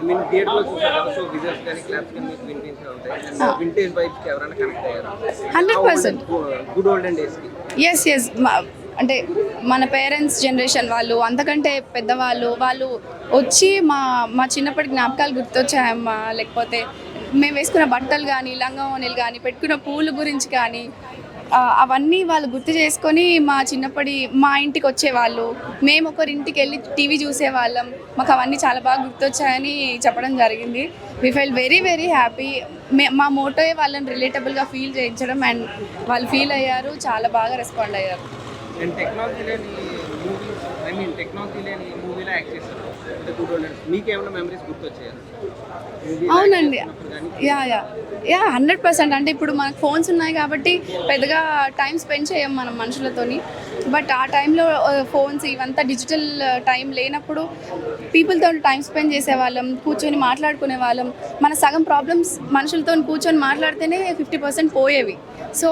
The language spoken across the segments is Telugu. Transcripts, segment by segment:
మీన్ థియేటర్లో చూసారు కదా, సో విజువల్స్ కానీ క్లాప్స్ కానీ మీకు వినిపించే ఉంటాయి. వింటేజ్ వైబ్స్కి ఎవరైనా కనెక్ట్ అయ్యారా? 100%. గుడ్ ఓల్డెన్ డేస్కి. ఎస్ అంటే మన పేరెంట్స్ జనరేషన్ వాళ్ళు, అంతకంటే పెద్దవాళ్ళు వాళ్ళు వచ్చి మా చిన్నప్పటి జ్ఞాపకాలు గుర్తొచ్చాయమ్మా. లేకపోతే మేము వేసుకున్న బట్టలు కానీ, లంగావోణీలు కానీ, పెట్టుకున్న పూలు గురించి కానీ, అవన్నీ వాళ్ళు గుర్తు చేసుకొని మా ఇంటికి వచ్చేవాళ్ళు. మేము ఒకరింటికి వెళ్ళి టీవీ చూసేవాళ్ళం. మాకు అవన్నీ చాలా బాగా గుర్తొచ్చాయని చెప్పడం జరిగింది. వి ఫెల్ వెరీ వెరీ హ్యాపీ. మా మోటోయే వాళ్ళని రిలేటబుల్గా ఫీల్ చేయించడం, అండ్ వాళ్ళు ఫీల్ అయ్యారు, చాలా బాగా రెస్పాండ్ అయ్యారు. అండ్ టెక్నాలజీ లేని మూవీలో యాక్ట్ చేస్తారు. గుడ్ ఓల్డెన్ మీకు ఏమైనా మెమరీస్ గుర్తొచ్చాయా? అవునండి, యా 100%. అంటే ఇప్పుడు మనకు ఫోన్స్ ఉన్నాయి కాబట్టి పెద్దగా టైం స్పెండ్ చేయం మనం మనుషులతోని. బట్ ఆ టైంలో ఫోన్స్ ఇవంతా డిజిటల్ టైం లేనప్పుడు పీపుల్తో టైం స్పెండ్ చేసేవాళ్ళం, కూర్చొని మాట్లాడుకునే వాళ్ళం. మన సగం ప్రాబ్లమ్స్ మనుషులతో కూర్చొని మాట్లాడితేనే 50% పోయేవి. సో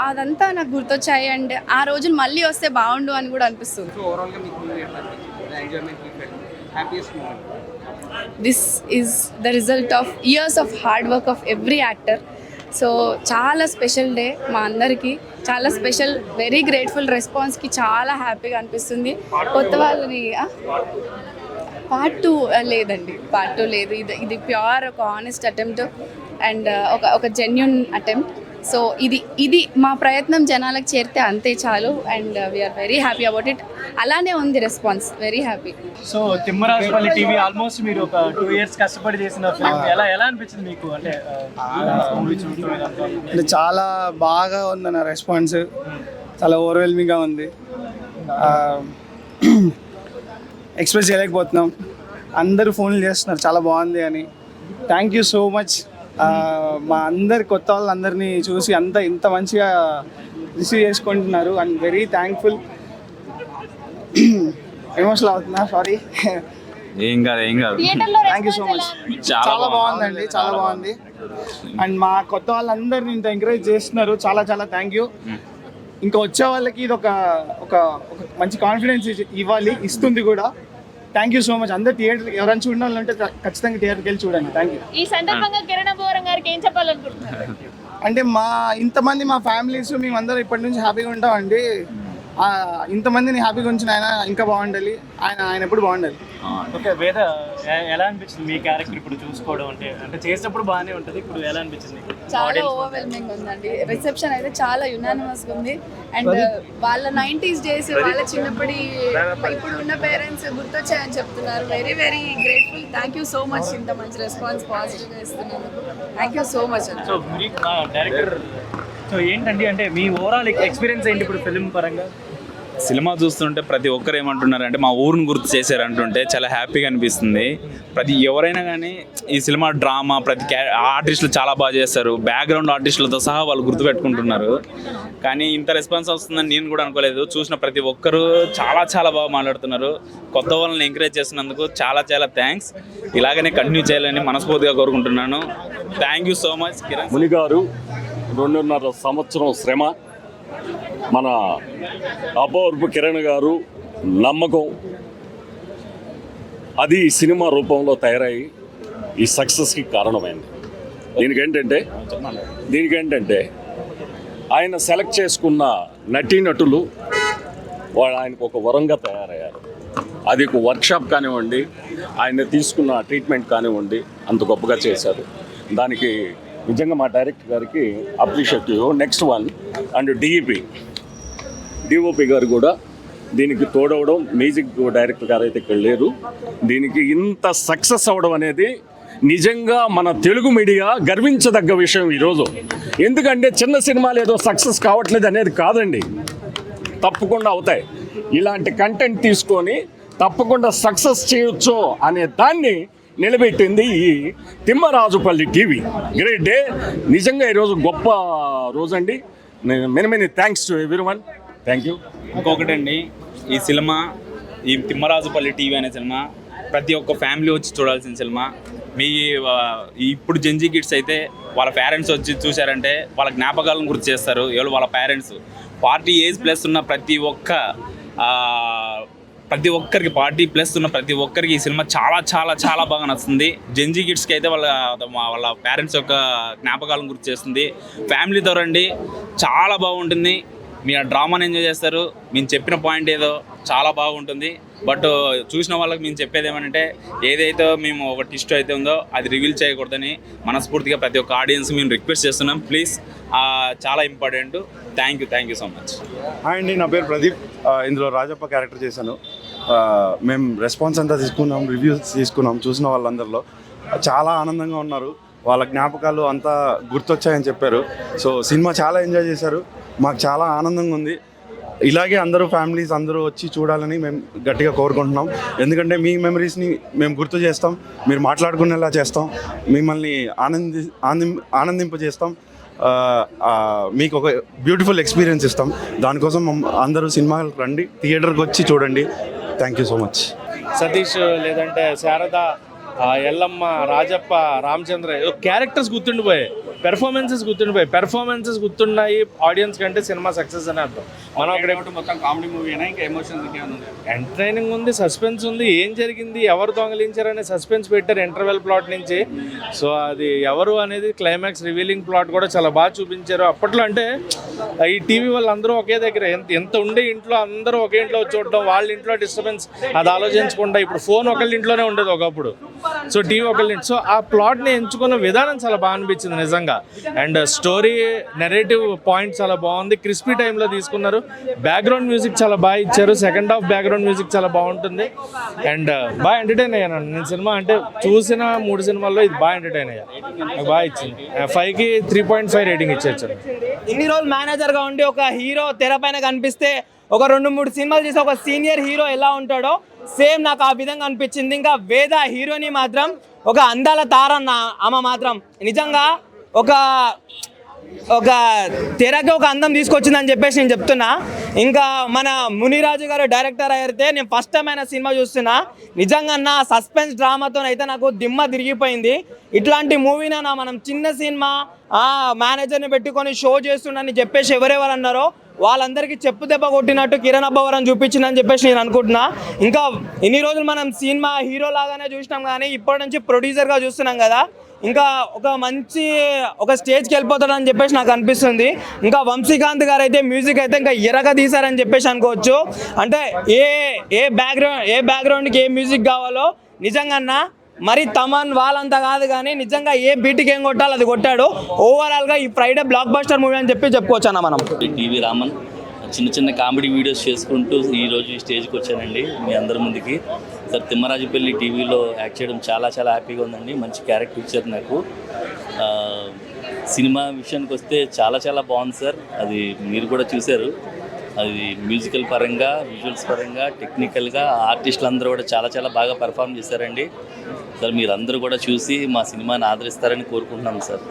అదంతా నాకు గుర్తొచ్చాయి. అండ్ ఆ రోజులు మళ్ళీ వస్తే బాగుండు అని కూడా అనిపిస్తుంది. సో ఓవరాల్గా మీకు మూవీ ఎట్లా అనిపించింది? Enjoyment happiest moment? This is the result of years of hard work of every actor. So చాలా స్పెషల్ డే మా అందరికీ, చాలా స్పెషల్. Very grateful. రెస్పాన్స్కి చాలా హ్యాపీగా అనిపిస్తుంది. కొత్త వాళ్ళని పార్ట్ 2 లేదండి, పార్ట్ 2 లేదు. ఇది ప్యూర్ ఒక ఆనెస్ట్ అటెంప్ట్ అండ్ ఒక జెన్యున్ అటెంప్ట్. సో ఇది మా ప్రయత్నం జనాలకు చేరితే అంతే చాలు. And we're very happy about it. అలానే ఉంది response, very happy. So Thimmarajupalli TV almost మీరు ఒక 2 years కష్టపడి చేసిన ఫిల్మ్ ఎలా అనిపించింది మీకు? అంటే చాలా బాగా ఉందన్న రెస్పాన్స్, చాలా ఓవర్వెల్మింగ్గా ఉంది. ఎక్స్ప్రెస్ చేయలేకపోతున్నాం. అందరూ ఫోన్లు చేస్తున్నారు చాలా బాగుంది అని. Thank you so much. మా అందరి కొత్త వాళ్ళందరినీ చూసి ఇంత మంచిగా రిసీవ్ చేసుకుంటున్నారు. And very thankful. ఎమోషనల్ అవుతున్నా, సారీ. ఏం కాదు. Thank you so much. చాలా బాగుందండి, చాలా బాగుంది. అండ్ మా కొత్త వాళ్ళందరినీ ఇంత ఎంకరేజ్ చేస్తున్నారు, చాలా చాలా థ్యాంక్ యూ. ఇంకా వచ్చే వాళ్ళకి ఇది ఒక మంచి కాన్ఫిడెన్స్ ఇస్తుంది కూడా. Thank you so much. అందరు థియేటర్ ఎవరైనా చూడాలంటే ఖచ్చితంగా థియేటర్కి వెళ్ళి చూడండి. Thank you. ఈ సందర్భంగా కిరణ్ అబ్బవరం గారికి ఏం చెప్పాలనుకుంటున్నారు? అంటే ఇంతమంది మా ఫ్యామిలీస్ మేమందరం ఇప్పటి నుంచి హ్యాపీగా ఉంటామండి. ఇంతమందిని హ్యాపీగా ఉంచిన ఆయన ఇంకా బాగుండాలి, ఆయన ఎప్పుడు బాగుండాలి. ఓకే, వేద ఎలా అనిపించింది మీ క్యారెక్టర్ ఇప్పుడు చూసుకోవడం? అంటే చేసినప్పుడు బాగానే ఉంటుంది, ఇప్పుడు ఎలా అనిపించింది? చాలా ఓవర్వెల్మింగ్ ఉందండి. రిసెప్షన్ అయితే చాలా యునానిమస్గా ఉంది. అండ్ వాళ్ళ 90s డేస్, వాళ్ళ చిన్నప్పటి ఇప్పుడు ఉన్న పేరెంట్స్ గుర్తొచ్చాయని చెప్తున్నారు. Very very grateful. Thank you so much. ఇంత మంచి రెస్పాన్స్ పాజిటివ్గా ఇస్తున్నందుకు థ్యాంక్ యూ సో మచ్ అండి. సో మీకు డైరెక్టర్ సో ఏంటండి, అంటే మీ ఓవరాల్ ఎక్స్పీరియన్స్ ఏంటి ఇప్పుడు ఫిల్మ్ పరంగా? సినిమా చూస్తుంటే ప్రతి ఒక్కరు ఏమంటున్నారు అంటే మా ఊరిని గుర్తు చేశారు అంటుంటే చాలా హ్యాపీగా అనిపిస్తుంది. ఎవరైనా కానీ ఈ సినిమా డ్రామా ఆర్టిస్టులు చాలా బాగా చేస్తారు. బ్యాక్గ్రౌండ్ ఆర్టిస్టులతో సహా వాళ్ళు గుర్తుపెట్టుకుంటున్నారు. కానీ ఇంత రెస్పాన్స్ వస్తుందని నేను కూడా అనుకోలేదు. చూసిన ప్రతి ఒక్కరు చాలా చాలా బాగా మాట్లాడుతున్నారు. కొత్త వాళ్ళని ఎంకరేజ్ చేసినందుకు చాలా చాలా థ్యాంక్స్. ఇలాగనే కంటిన్యూ చేయాలని మనస్ఫూర్తిగా కోరుకుంటున్నాను. Thank you so much. ముని గారు 2.5 సంవత్సరం శ్రమ, మన అబ్బవరపు కిరణ్ గారు నమ్మకం, అది సినిమా రూపంలో తయారయ్యి ఈ సక్సెస్కి కారణమైంది. దీనికేంటంటే ఆయన సెలెక్ట్ చేసుకున్న నటీనటులు ఆయనకు ఒక వరంగా తయారయ్యారు. అది ఒక వర్క్షాప్ కానివ్వండి, ఆయన తీసుకున్న ట్రీట్మెంట్ కానివ్వండి, అంత గొప్పగా చేశారు. దానికి నిజంగా మా డైరెక్టర్ గారికి appreciative. Next one and DOP గారు కూడా దీనికి తోడవడం. మ్యూజిక్ డైరెక్టర్ గారు అయితే ఇక్కడ లేరు. దీనికి ఇంత సక్సెస్ అవ్వడం అనేది నిజంగా మన తెలుగు మీడియా గర్వించదగ్గ విషయం ఈరోజు. ఎందుకంటే చిన్న సినిమాలు ఏదో సక్సెస్ కావట్లేదు అనేది కాదండి, తప్పకుండా అవుతాయి. ఇలాంటి కంటెంట్ తీసుకొని తప్పకుండా సక్సెస్ చేయొచ్చు అనే దాన్ని నిలబెట్టింది ఈ తిమ్మరాజుపల్లి టీవీ. Great day. నిజంగా ఈరోజు గొప్ప రోజు అండి. Many thanks to everyone. Thank you. ఇంకొకటండి, ఈ సినిమా, ఈ తిమ్మరాజుపల్లి టీవీ అనే సినిమా ప్రతి ఒక్క ఫ్యామిలీ వచ్చి చూడాల్సిన సినిమా. ఇప్పుడు జెన్జీ కిడ్స్ అయితే వాళ్ళ పేరెంట్స్ వచ్చి చూశారంటే వాళ్ళ జ్ఞాపకాలను గుర్తు చేస్తారు. ఎవరు వాళ్ళ పేరెంట్స్. 40 ఏజ్ ప్లస్ ఉన్న ప్రతి ఒక్క ప్రతి ఒక్కరికి పార్టీ ప్లస్ ఉన్న ప్రతి ఒక్కరికి ఈ సినిమా చాలా చాలా చాలా బాగా నచ్చుతుంది. జెన్జీ కిడ్స్కి అయితే వాళ్ళ పేరెంట్స్ యొక్క జ్ఞాపకాలను గుర్తు చేస్తుంది. ఫ్యామిలీతో రండి, చాలా బాగుంటుంది. మీరు ఆ డ్రామాని ఎంజాయ్ చేస్తారు. మేము చెప్పిన పాయింట్ ఏదో చాలా బాగుంటుంది. బట్ చూసిన వాళ్ళకి మేము చెప్పేది ఏమంటే, ఏదైతే మేము ఒక ట్విస్ట్ అయితే ఉందో అది రివీల్ చేయకూడదని మనస్ఫూర్తిగా ప్రతి ఒక్క ఆడియన్స్ మేము రిక్వెస్ట్ చేస్తున్నాం. ప్లీజ్, చాలా important. Thank you so much. Hi అండి, నా పేరు ప్రదీప్. ఇందులో రాజప్ప క్యారెక్టర్ చేశాను. మేము రెస్పాన్స్ అంతా తీసుకున్నాం, రివ్యూస్ తీసుకున్నాం. చూసిన వాళ్ళందరిలో చాలా ఆనందంగా ఉన్నారు. వాళ్ళ జ్ఞాపకాలు అంతా గుర్తొచ్చాయని చెప్పారు. సో సినిమా చాలా ఎంజాయ్ చేశారు. మాకు చాలా ఆనందంగా ఉంది. ఇలాగే అందరూ ఫ్యామిలీస్ అందరూ వచ్చి చూడాలని మేము గట్టిగా కోరుకుంటున్నాం. ఎందుకంటే మీ మెమరీస్ని మేము గుర్తు చేస్తాం, మీరు మాట్లాడుకునేలా చేస్తాం, మిమ్మల్ని ఆనందింపజేస్తాం, మీకు ఒక బ్యూటిఫుల్ ఎక్స్పీరియన్స్ ఇస్తాం. దానికోసం అందరూ సినిమాకి రండి, థియేటర్కి వచ్చి చూడండి. Thank you so much. Satish లేదంటే శారద, ఎల్లమ్మ, రాజప్ప, రామచంద్ర క్యారెక్టర్స్ గుర్తుండిపోయాయి, పెర్ఫార్మెన్సెస్ గుర్తున్నాయి ఆడియన్స్ కంటే సినిమా సక్సెస్ అని అర్థం. మనం అక్కడ మొత్తం కామెడీ మూవీ అయినా ఇంకా ఎమోషన్స్ ఎంటర్టైనింగ్ ఉంది, సస్పెన్స్ ఉంది. ఏం జరిగింది, ఎవరు దొంగలించారనే సస్పెన్స్ పెట్టారు ఇంటర్వెల్ ప్లాట్ నుంచి. సో అది ఎవరు అనేది క్లైమాక్స్ రివీలింగ్ ప్లాట్ కూడా చాలా బాగా చూపించారు. అప్పట్లో అంటే ఈ టీవీ వాళ్ళందరూ ఒకే దగ్గర ఎంత ఉండే ఇంట్లో అందరూ ఒకే ఇంట్లో చూడడం, వాళ్ళ ఇంట్లో డిస్టర్బెన్స్ అది ఆలోచించకుండా, ఇప్పుడు ఫోన్ ఒకళ్ళ ఇంట్లోనే ఉండేది ఒకప్పుడు, సో టీవీ ఒకళ్ళ. సో ఆ ప్లాట్ని ఎంచుకున్న విధానం చాలా బాగా అనిపించింది నిజంగా. అండ్ స్టోరీ నెరేటివ్ పాయింట్ చాలా బాగుంది, క్రిస్పీ టైంలో తీసుకున్నారు. బ్యాక్గ్రౌండ్ మ్యూజిక్ చాలా బాగా ఇచ్చారు. సెకండ్ హాఫ్ బ్యాక్గ్రౌండ్ మ్యూజిక్ చాలా బాగుంటుంది. అండ్ బాగా ఎంటర్టైన్ అయ్యాను నేను. సినిమా అంటే చూసిన 3 సినిమాల్లో ఇది బాగా ఎంటర్టైన్ అయ్యా, నాకు బాగా ఇచ్చింది. 5కి 3.5 రేటింగ్ ఇచ్చేచ్చాను. ఇన్ని రోజులు మేనేజర్గా ఉండి ఒక హీరో తెర పైన కనిపిస్తే ఒక 2-3 సినిమాలు చేసి ఒక సీనియర్ హీరో ఎలా ఉంటాడో సేమ్ నాకు ఆ విధంగా అనిపించింది. ఇంకా వేద హీరోని మాత్రం ఒక అందాల తారన్న ఆమె మాత్రం నిజంగా ఒక తెరకి ఒక అందం తీసుకొచ్చిందని చెప్పేసి నేను చెప్తున్నా. ఇంకా మన మునిరాజు గారు డైరెక్టర్ అయితే నేను ఫస్ట్ టైం అయిన సినిమా చూస్తున్నా. నిజంగా నా సస్పెన్స్ డ్రామాతో అయితే నాకు దిమ్మ తిరిగిపోయింది. ఇట్లాంటి మూవీనా మనం చిన్న సినిమా మేనేజర్ని పెట్టుకొని షో చేస్తుండని చెప్పేసి ఎవరెవరు అన్నారో వాళ్ళందరికీ చెప్పు దెబ్బ కొట్టినట్టు కిరణ్ అబ్బవరం చూపించిందని చెప్పేసి నేను అనుకుంటున్నా. ఇంకా ఇన్ని రోజులు మనం సినిమా హీరో లాగానే చూసినాం, కానీ ఇప్పటి నుంచి ప్రొడ్యూసర్గా చూస్తున్నాం కదా. ఇంకా ఒక స్టేజ్కి వెళ్ళిపోతాడని చెప్పేసి నాకు అనిపిస్తుంది. ఇంకా వంశీకాంత్ గారు అయితే మ్యూజిక్ అయితే ఇంకా ఎరగా తీశారని చెప్పేసి అనుకోవచ్చు. అంటే ఏ బ్యాక్గ్రౌండ్కి ఏ మ్యూజిక్ కావాలో నిజంగా మరి తమన్ వాళ్ళంతా కాదు, కానీ నిజంగా ఏ బీట్కి ఏం కొట్టాలో అది కొట్టాడు. ఓవరాల్గా ఈ ఫ్రైడే బ్లాక్ బస్టర్ మూవీ అని చెప్పొచ్చు అన్న. మనం టీవీ రామన్ చిన్న కామెడీ వీడియోస్ చేసుకుంటూ ఈరోజు ఈ స్టేజ్కి వచ్చానండి మీ అందరి ముందుకి. సార్ తిమ్మరాజుపల్లి టీవీలో యాక్ట్ చేయడం చాలా చాలా హ్యాపీగా ఉందండి. మంచి క్యారెక్టర్ ఇచ్చారు నాకు. సినిమా విషయానికి వస్తే చాలా చాలా బాగుంది సార్. అది మీరు కూడా చూశారు. అది మ్యూజికల్ పరంగా, విజువల్స్ పరంగా, టెక్నికల్గా ఆర్టిస్టులు అందరూ కూడా చాలా చాలా బాగా పెర్ఫామ్ చేశారండి. సార్ మీరందరూ కూడా చూసి మా సినిమాని ఆదరిస్తారని కోరుకుంటున్నాం సార్.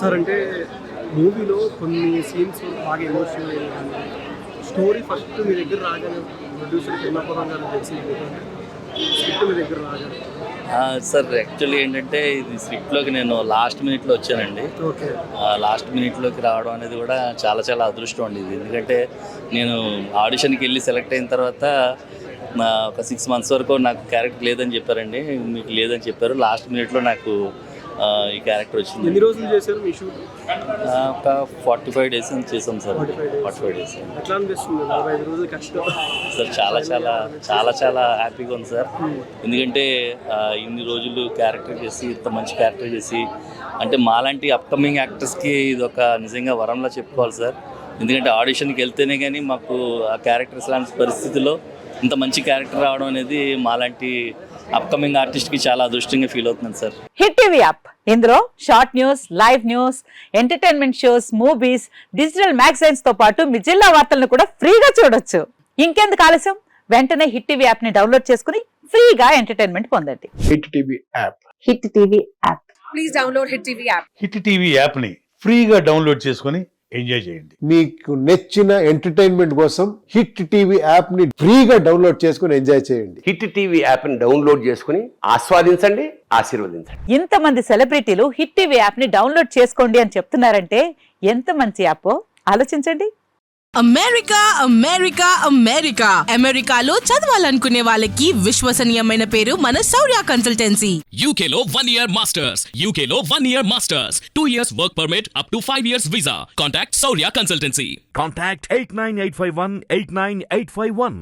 సార్ అంటే మూవీలో కొన్ని సీన్స్ బాగా ఎమోషనల్ అయ్యాయి. స్టోరీ ఫస్ట్ మీ దగ్గర రాగానే ప్రొడ్యూసర్ కిరణాపురం గారు తెలిసి స్క్రిప్ట్ మీ దగ్గర రాగానే సార్ యాక్చువల్లీ ఏంటంటే ఇది స్క్రిప్ట్లోకి నేను లాస్ట్ మినిట్లో వచ్చానండి. లాస్ట్ మినిట్లోకి రావడం అనేది కూడా చాలా చాలా అదృష్టం అండి ఇది. ఎందుకంటే నేను ఆడిషన్కి వెళ్ళి సెలెక్ట్ అయిన తర్వాత ఒక 6 months వరకు నాకు క్యారెక్టర్ లేదని చెప్పారండి. మీకు లేదని చెప్పారు. లాస్ట్ మినిట్లో నాకు ఈ క్యారెక్టర్ వచ్చింది. ఎన్ని రోజులు చేశారు మీ షూట్? ఒక 45 days చేసాం సార్. 45 days. ఎట్లా అనిపిస్తుంది 45 రోజులు కష్టం? సార్ చాలా చాలా చాలా చాలా హ్యాపీగా ఉంది సార్. ఎందుకంటే ఇన్ని రోజులు క్యారెక్టర్ చేసి ఇంత మంచి క్యారెక్టర్ చేసి అంటే మాలాంటి అప్కమింగ్ యాక్టర్స్కి ఇది ఒక నిజంగా వరంలా చెప్పుకోవాలి సార్. ఎందుకంటే ఆడిషన్కి వెళ్తేనే కానీ మాకు ఆ క్యారెక్టర్స్ లాంటి పరిస్థితుల్లో ఇంత మంచి క్యారెక్టర్ రావడం అనేది మాలాంటి అప్కమింగ్ ఆర్టిస్ట్కి చాలా అదృష్టంగా ఫీల్ అవుతుంది సార్. హిట్ టీవీ యాప్, ఇందులో short news, live news, entertainment shows, movies, digital magazines తో పాటు మీ జిల్లా వార్తలను కూడా ఫ్రీగా చూడొచ్చు. ఇంకెందుకు ఆలస్యం, వెంటనే హిట్ టీవీ యాప్ ని డౌన్లోడ్ చేసుకుని ఫ్రీగా ఎంటర్టైన్మెంట్ పొందండి. Hit TV app. Hit TV app. Please download hit TV app. Hit TV app ని ఫ్రీగా డౌన్లోడ్ చేసుకుని ఎంజాయ్ చేయండి. మీకు నచ్చిన ఎంటర్టైన్మెంట్ కోసం హిట్ టీవీ యాప్ ని ఫ్రీగా డౌన్లోడ్ చేసుకుని ఎంజాయ్ చేయండి. హిట్ టీవీ యాప్ ని డౌన్లోడ్ చేసుకుని ఆస్వాదించండి, ఆశీర్వదించండి. ఇంతమంది సెలబ్రిటీలు హిట్ టీవీ యాప్ ని డౌన్లోడ్ చేసుకోండి అని చెప్తున్నారంటే ఎంత మంచి యాప్ ఆలోచించండి. అమెరికా అమెరికా అమెరికా అమెరికాలో చదవాలనుకునే వాళ్ళకి విశ్వసనీయమైన పేరు మన శౌర్య కన్సల్టెన్సీ. UK లో 1 year masters, UK లో 1 year masters, 2 years work permit up to 5 years visa. Contact Saurya Consultancy. Contact 89851 89851.